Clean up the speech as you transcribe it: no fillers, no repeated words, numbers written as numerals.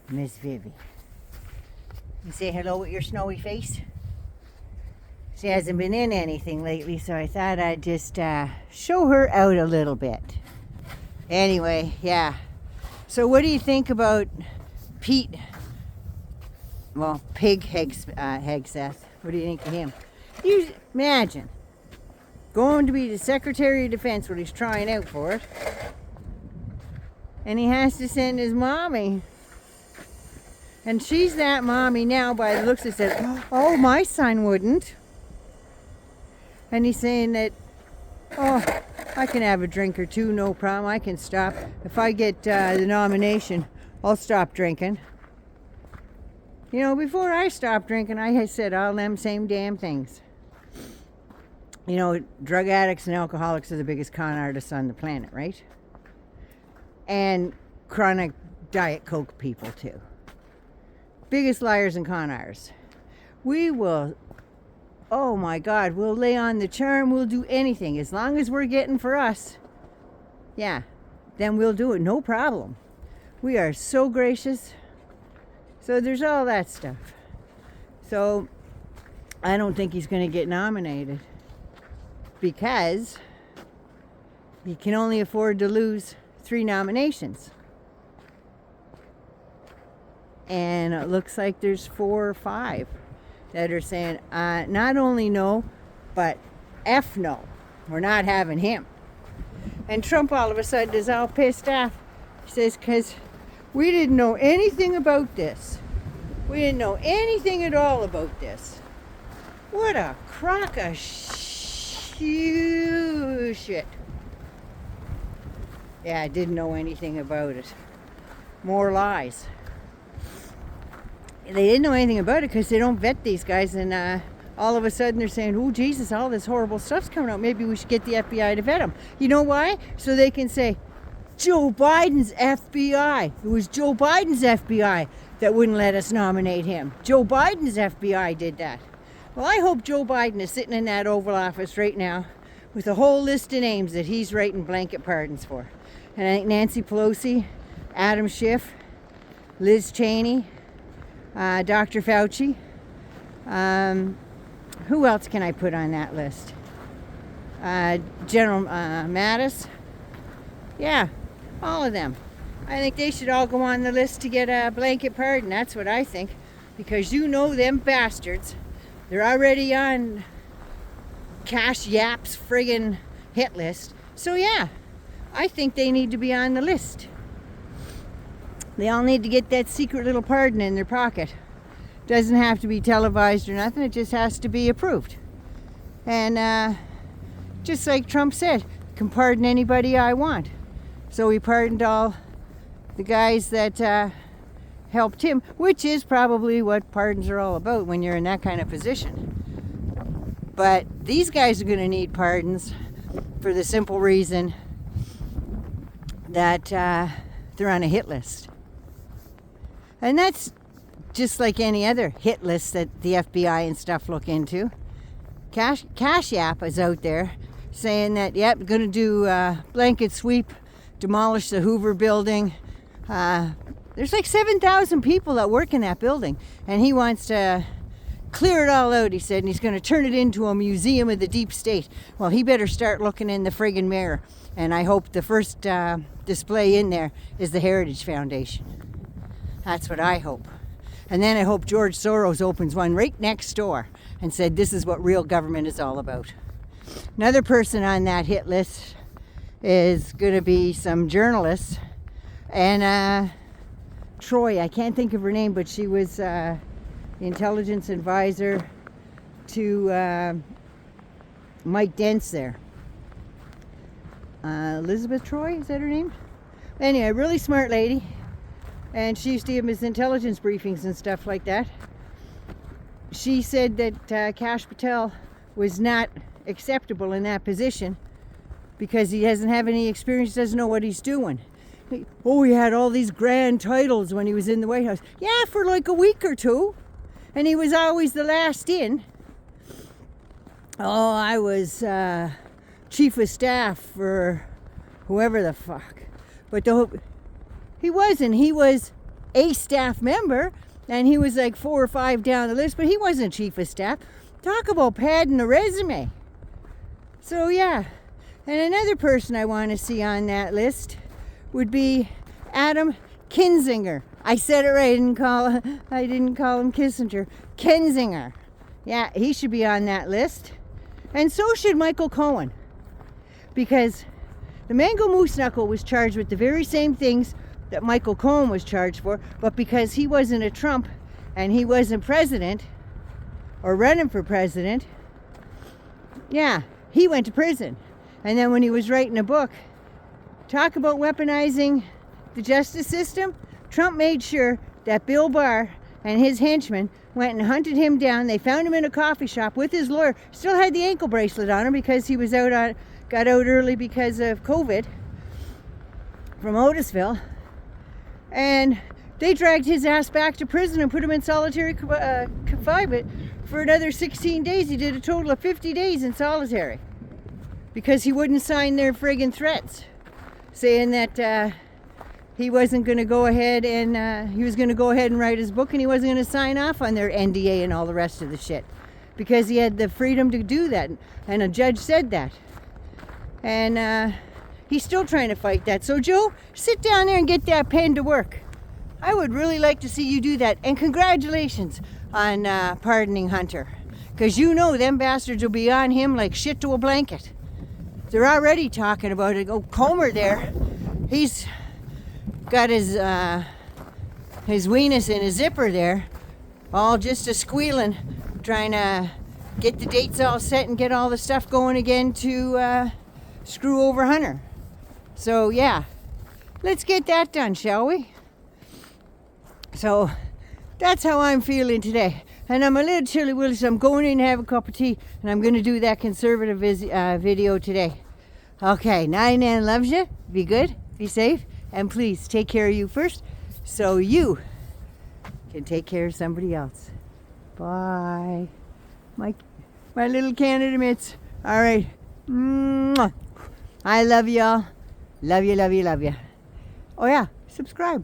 Miss Vivi. You say hello with your snowy face? She hasn't been in anything lately, so I thought I'd just show her out a little bit. Anyway, yeah. So what do you think about Pete? Well, Pig Hegseth. What do you think of him? You imagine going to be the Secretary of Defense when he's trying out for it, and he has to send his mommy. And she's that mommy now by the looks of it. Oh, my son wouldn't. And he's saying that, oh, I can have a drink or two, no problem. I can stop. If I get the nomination, I'll stop drinking. You know, before I stopped drinking, I had said all them same damn things. You know, drug addicts and alcoholics are the biggest con artists on the planet, right? And chronic Diet Coke people, too. Biggest liars and con artists. We will... Oh my God, we'll lay on the charm, we'll do anything. As long as we're getting for us, yeah, then we'll do it, no problem. We are so gracious. So there's all that stuff. So I don't think he's going to get nominated because he can only afford to lose 3 nominations. And it looks like there's 4 or 5 that are saying not only no, but F no. We're not having him. And Trump all of a sudden is all pissed off. He says, because we didn't know anything about this. We didn't know anything at all about this. What a crock of shit. Yeah, I didn't know anything about it. More lies. They didn't know anything about it because they don't vet these guys, and all of a sudden they're saying, oh Jesus, all this horrible stuff's coming out, maybe we should get the FBI to vet them. You know why? So they can say Joe Biden's FBI. It was Joe Biden's FBI that wouldn't let us nominate him. Joe Biden's FBI did that. Well, I hope Joe Biden is sitting in that Oval Office right now with a whole list of names that he's writing blanket pardons for. And I think Nancy Pelosi, Adam Schiff, Liz Cheney, Dr. Fauci. Who else can I put on that list? General Matis. Yeah, all of them. I think they should all go on the list to get a blanket pardon. That's what I think. Because you know them bastards. They're already on Kashyap's friggin' hit list. So yeah, I think they need to be on the list. They all need to get that secret little pardon in their pocket. Doesn't have to be televised or nothing. It just has to be approved. And just like Trump said, I can pardon anybody I want. So he pardoned all the guys that helped him, which is probably what pardons are all about when you're in that kind of position. But these guys are going to need pardons for the simple reason that they're on a hit list. And that's just like any other hit list that the FBI and stuff look into. Kashyap is out there saying that, yep, going to do blanket sweep, demolish the Hoover building. There's like 7,000 people that work in that building. And he wants to clear it all out, he said, and he's going to turn it into a museum of the deep state. Well, he better start looking in the friggin' mirror. And I hope the first display in there is the Heritage Foundation. That's what I hope. And then I hope George Soros opens one right next door and said, this is what real government is all about. Another person on that hit list is going to be some journalists. And Troye, I can't think of her name, but she was the intelligence advisor to Mike Dent's there. Elizabeth Troye, is that her name? Anyway, really smart lady. And she used to give him his intelligence briefings and stuff like that. She said that Kashyap Patel was not acceptable in that position because he doesn't have any experience, doesn't know what he's doing. He had all these grand titles when he was in the White House. Yeah, for like a week or two. And he was always the last in. Oh, I was chief of staff for whoever the fuck. But he wasn't. He was a staff member, and he was like 4 or 5 down the list, but he wasn't chief of staff. Talk about padding a resume. So yeah, and another person I want to see on that list would be Adam Kinzinger. I said it right. I didn't call him Kissinger. Kinzinger. Yeah, he should be on that list. And so should Michael Cohen. Because the Mango Moose Knuckle was charged with the very same things that Michael Cohen was charged for, but because he wasn't a Trump and he wasn't president or running for president, yeah, he went to prison. And then when he was writing a book, talk about weaponizing the justice system, Trump made sure that Bill Barr and his henchmen went and hunted him down. They found him in a coffee shop with his lawyer. Still had the ankle bracelet on him because he was got out early because of COVID from Otisville. And they dragged his ass back to prison and put him in solitary confinement for another 16 days. He did a total of 50 days in solitary because he wouldn't sign their friggin' threats, saying that he wasn't going to go ahead and he was going to go ahead and write his book, and he wasn't going to sign off on their NDA and all the rest of the shit because he had the freedom to do that, and a judge said that. And he's still trying to fight that. So Joe, sit down there and get that pen to work. I would really like to see you do that. And congratulations on pardoning Hunter, because you know them bastards will be on him like shit to a blanket. They're already talking about it. Oh, Comer there, he's got his weenus in his zipper there, all just a squealing, trying to get the dates all set and get all the stuff going again to screw over Hunter. So yeah, let's get that done, shall we? So that's how I'm feeling today. And I'm a little chilly, Willis. I'm going in to have a cup of tea, and I'm going to do that conservative video today. Okay, Nine loves you. Be good, be safe, and please take care of you first so you can take care of somebody else. Bye. My little Canada mitts. All right. Mwah. I love y'all. Love you, love you, love you. Oh yeah, subscribe.